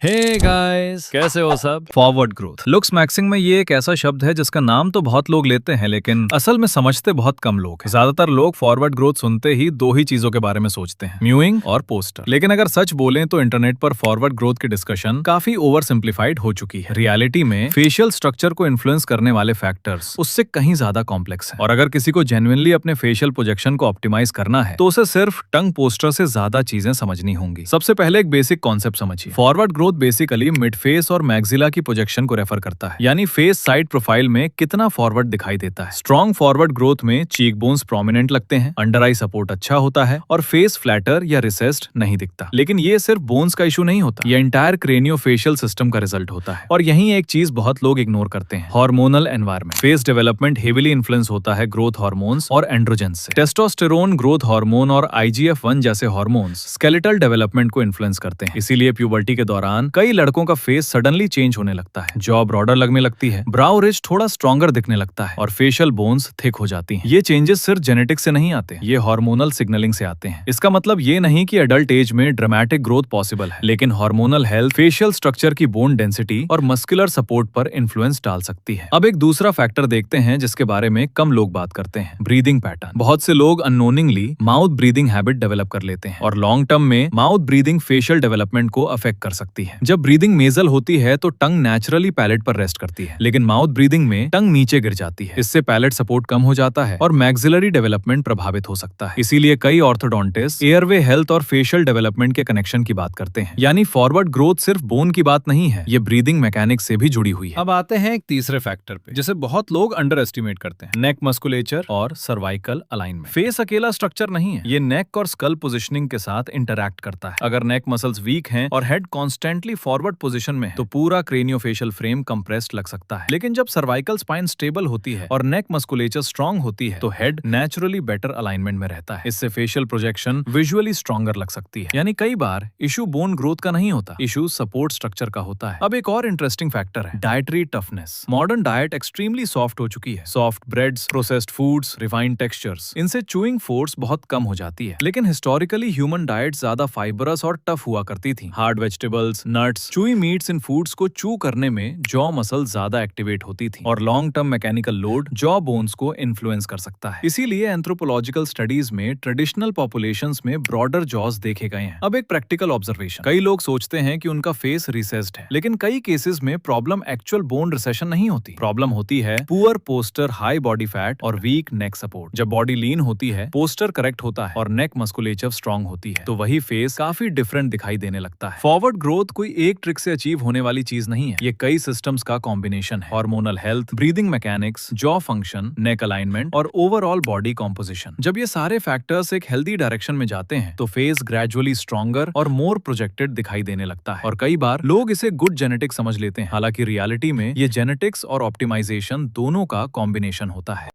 Hey guys, कैसे हो सब। फॉरवर्ड ग्रोथ लुक्स मैक्सिंग में ये एक ऐसा शब्द है जिसका नाम तो बहुत लोग लेते हैं, लेकिन असल में समझते बहुत कम लोग हैं। ज्यादातर लोग फॉरवर्ड ग्रोथ सुनते ही दो ही चीजों के बारे में सोचते हैं, म्यूइंग और पोस्टर। लेकिन अगर सच बोलें तो इंटरनेट पर फॉरवर्ड ग्रोथ की डिस्कशन काफी ओवर सिंप्लीफाइड हो चुकी है। रियलिटी में फेशियल स्ट्रक्चर को इन्फ्लुएंस करने वाले फैक्टर्स उससे कहीं ज्यादा कॉम्प्लेक्स है, और अगर किसी को जेन्युइनली अपने फेशियल प्रोजेक्शन को ऑप्टिमाइज करना है तो उसे सिर्फ टंग पोस्टर से ज्यादा चीजें समझनी होंगी। सबसे पहले एक बेसिक कॉन्सेप्ट समझिए। Forward growth basically mid face और मैक्सिला की प्रोजेक्शन को रेफर करता है, यानी फेस साइड प्रोफाइल में कितना फॉरवर्ड दिखाई देता है। स्ट्रॉन्ग फॉरवर्ड ग्रोथ में चीक बोन्स प्रोमिनेंट लगते हैं, अंडर आई सपोर्ट अच्छा होता है और फेस फ्लैटर या रिसेस्ड नहीं दिखता। लेकिन ये सिर्फ बोन्स का इशू नहीं होता, ये एंटायर क्रेनियोफेशियल सिस्टम का रिजल्ट होता है। और यही एक चीज बहुत लोग इग्नोर करते हैं, hormonal environment. Face development heavily influence होता है ग्रोथ हार्मोन्स और एंड्रोजन से। टेस्टोस्टेरोन, ग्रोथ हार्मोन और IGF-1 जैसे हार्मोन्स स्केलेटल डेवलपमेंट को इन्फ्लुएंस करते हैं। इसीलिए प्यूबर्टी के दौरान कई लड़कों का फेस सडनली चेंज होने लगता है, जॉ ब्रॉडर लगने लगती है, ब्राउ रिज थोड़ा स्ट्रॉन्गर दिखने लगता है और फेशियल बोन्स थिक हो जाती हैं। ये चेंजेस सिर्फ जेनेटिक्स से नहीं आते, ये हार्मोनल सिग्नलिंग से आते हैं। इसका मतलब ये नहीं कि एडल्ट एज में ड्रामेटिक ग्रोथ पॉसिबल है, लेकिन हार्मोनल हेल्थ फेशियल स्ट्रक्चर की बोन डेंसिटी और मस्कुलर सपोर्ट पर इन्फ्लुएंस डाल सकती है। अब एक दूसरा फैक्टर देखते हैं जिसके बारे में कम लोग बात करते हैं, ब्रीदिंग पैटर्न। बहुत से लोग अननोनिंगली माउथ ब्रीदिंग हैबिट डेवलप कर लेते हैं, और लॉन्ग टर्म में माउथ ब्रीदिंग फेशियल डेवलपमेंट को अफेक्ट कर सकती है। जब ब्रीदिंग मेजल होती है तो टंग नेचुरली पैलेट पर रेस्ट करती है, लेकिन माउथ ब्रीदिंग में टंग नीचे गिर जाती है। इससे पैलेट सपोर्ट कम हो जाता है और मैक्सिलरी डेवलपमेंट प्रभावित हो सकता है। इसीलिए कई ऑर्थोडोंटिस्ट एयरवे हेल्थ और फेशियल डेवलपमेंट के कनेक्शन की बात करते हैं, यानी फॉरवर्ड ग्रोथ सिर्फ बोन की बात नहीं है, ये ब्रीदिंग मैकेनिक्स से भी जुड़ी हुई है। अब आते हैं एक तीसरे फैक्टर पे जिसे बहुत लोग अंडर एस्टिमेट करते हैं, नेक मस्कुलेचर और सर्वाइकल अलाइनमेंट। फेस अकेला स्ट्रक्चर नहीं है, ये नेक और स्कल पोजिशनिंग के साथ इंटरैक्ट करता है। अगर नेक मसल्स वीक हैं और हेड कॉन्स्टेंटली फॉरवर्ड पोजिशन में है तो पूरा क्रेनियोफेशियल फ्रेम कंप्रेस्ड लग सकता है। लेकिन जब सर्वाइकल स्पाइन स्टेबल होती है और नेक मस्कुलेचर स्ट्रॉन्ग होती है तो हेड नेचुरली बेटर अलाइनमेंट में रहता है। इससे फेशियल प्रोजेक्शन विजुअली स्ट्रॉन्गर लग सकती है। यानी कई बार इशू बोन ग्रोथ का नहीं होता, इशू सपोर्ट स्ट्रक्चर का होता है। अब एक और इंटरेस्टिंग फैक्टर है dietary toughness. Modern diet extremely soft हो चुकी है, soft breads, processed foods, refined textures, इनसे चूइंग फोर्स बहुत कम हो जाती है। लेकिन हिस्टोरिकली ह्यूमन डाइट ज्यादा फाइबरस और टफ हुआ करती थी। Hard vegetables, nuts, chewy meets इन फूड्स को चू करने में जॉ मसल ज्यादा एक्टिवेट होती थी, और long term mechanical load jaw bones को इन्फ्लुएंस कर सकता है। इसीलिए एंथ्रोपोलॉजिकल स्टडीज में ट्रेडिशनल पॉपुलेशंस में ब्रॉडर जॉज देखे गए हैं। अब एक प्रैक्टिकल ऑब्जर्वेशन, कई लोग सोचते हैं कि उनका फेस रिसेस्ड है, लेकिन कई केसेस में प्रॉब्लम एक्चुअल बोन रिसेशन नहीं होती। प्रॉब्लम होती है poor poster, high body fat और वीक नेक सपोर्ट। जब बॉडी लीन होती है, पोस्टर करेक्ट होता है और नेक मस्कुलेचर स्ट्रॉन्ग होती है, तो वही फेस काफी डिफरेंट दिखाई देने लगता है। फॉरवर्ड ग्रोथ कोई एक ट्रिक से अचीव होने वाली चीज नहीं है, ये कई सिस्टम्स का कॉम्बिनेशन है। Hormonal health, breathing mechanics, jaw function, neck alignment और ओवरऑल बॉडी कॉम्पोजिशन। जब ये सारे फैक्टर्स एक हेल्दी डायरेक्शन में जाते हैं तो फेस ग्रेजुअली स्ट्रॉन्गर और मोर प्रोजेक्टेड दिखाई देने लगता है। और कई बार लोग इसे गुड जेनेटिक्स समझ लेते हैं, हालांकि रियलिटी में ये जेनेटिक्स और ऑप्टिमाइजेशन दोनों का कॉम्बिनेशन होता है।